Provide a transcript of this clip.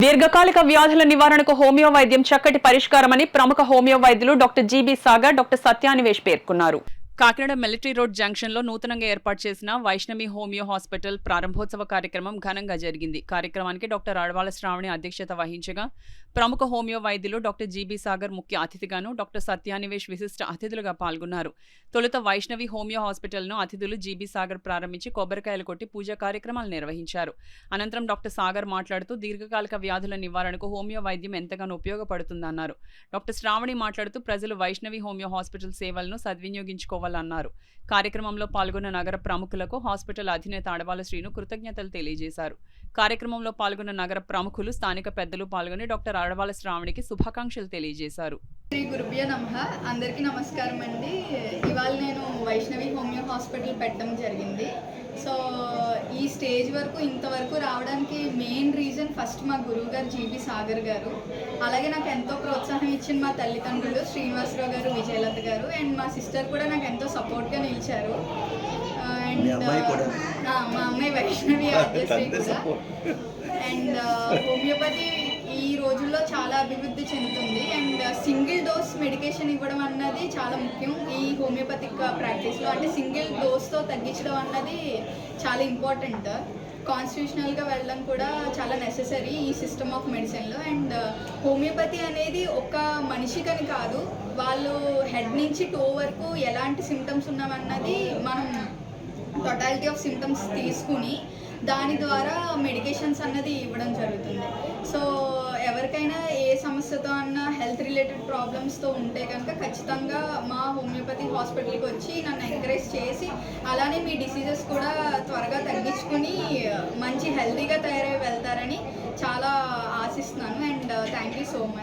దీర్ఘకాలిక వ్యాధుల నివారణకు హోమియో వైద్యం చక్కటి పరిష్కారమని ప్రముఖ హోమియో వైద్యులు డాక్టర్ జీబీ సాగర్, డాక్టర్ సత్యానివేష్ పేర్కొన్నారు. కాకినాడ మిలిటరీ రోడ్ జంక్షన్ లో నూతనంగా ఏర్పాటు చేసిన వైష్ణవి హోమియో హాస్పిటల్ ప్రారంభోత్సవ కార్యక్రమం ఘనంగా జరిగింది. కార్యక్రమానికి డాక్టర్ అడవాల శ్రావణి అధ్యక్షత వహించగా ప్రముఖ హోమియో వైద్యులు డాక్టర్ జీబీ సాగర్ ముఖ్య అతిథిగాను, డాక్టర్ సత్యానివేష్ విశిష్ట అతిథులుగా పాల్గొన్నారు. తొలుత వైష్ణవి హోమియో హాస్పిటల్ను అతిథులు జీబీ సాగర్ ప్రారంభించి కొబ్బరికాయలు కొట్టి పూజా కార్యక్రమాలు నిర్వహించారు. అనంతరం డాక్టర్ సాగర్ మాట్లాడుతూ దీర్ఘకాలిక వ్యాధుల నివారణకు హోమియో వైద్యం ఎంతగానో ఉపయోగపడుతుందన్నారు. డాక్టర్ శ్రావణి మాట్లాడుతూ ప్రజలు వైష్ణవి హోమియో హాస్పిటల్ సేవలను సద్వినియోగించుకోవాలన్నారు. కార్యక్రమంలో పాల్గొన్న నగర ప్రముఖులకు హాస్పిటల్ అధినేత అడవాల శ్రీను కృతజ్ఞతలు తెలియజేశారు. కార్యక్రమంలో పాల్గొన్న నగర ప్రముఖులు, స్థానిక పెద్దలు పాల్గొని డాక్టర్ అడవాల శ్రావణికి శుభాకాంక్షలు తెలియజేశారు. శ్రీ గురుభ్యో నమః. అందరికీ నమస్కారం అండి. ఇవాళ నేను వైష్ణవి హోమియో హాస్పిటల్ పెట్టడం జరిగింది. సో ఈ స్టేజ్ వరకు ఇంతవరకు రావడానికి మెయిన్ రీజన్ ఫస్ట్ మా గురువు గారు జీబీ సాగర్ గారు, అలాగే నాకు ఎంతో ప్రోత్సాహం ఇచ్చిన మా తల్లిదండ్రులు శ్రీనివాసరావు గారు, విజయలత గారు అండ్ మా సిస్టర్ కూడా నాకు ఎంతో సపోర్ట్గా నిలిచారు. అండ్ మా అమ్మాయి వైష్ణవి ఆద్యశ్రీ కూడా. అండ్ హోమియోపతి ఈ రోజుల్లో చాలా అభివృద్ధి చెందుతుంది అండ్ సింగిల్ డోస్ మెడికేషన్ ఇవ్వడం అన్నది చాలా ముఖ్యం ఈ హోమియోపతిక్ ప్రాక్టీస్లో. అంటే సింగిల్ డోస్తో తగ్గించడం అన్నది చాలా ఇంపార్టెంట్. కాన్స్టిట్యూషనల్గా వెళ్ళడం కూడా చాలా నెససరీ ఈ సిస్టమ్ ఆఫ్ మెడిసిన్లో. అండ్ హోమియోపతి అనేది ఒక మనిషికని కాదు, వాళ్ళు హెడ్ నుంచి టో వరకు ఎలాంటి సిమ్టమ్స్ ఉన్నామన్నది మనం టోటాలిటీ ఆఫ్ సిమ్టమ్స్ తీసుకుని దాని ద్వారా మెడికేషన్స్ అన్నది ఇవ్వడం జరుగుతుంది. సో ఎవరికైనా ఏ సమస్యతో అన్నా హెల్త్ రిలేటెడ్ ప్రాబ్లమ్స్తో ఉంటే కనుక ఖచ్చితంగా మా హోమియోపతి హాస్పిటల్కి వచ్చి నన్ను ఎంకరేజ్ చేసి అలానే మీ డిసీజెస్ కూడా త్వరగా తగ్గించుకుని మంచి హెల్తీగా తయారై వెళ్తారని చాలా ఆశిస్తున్నాను. And thank you so much.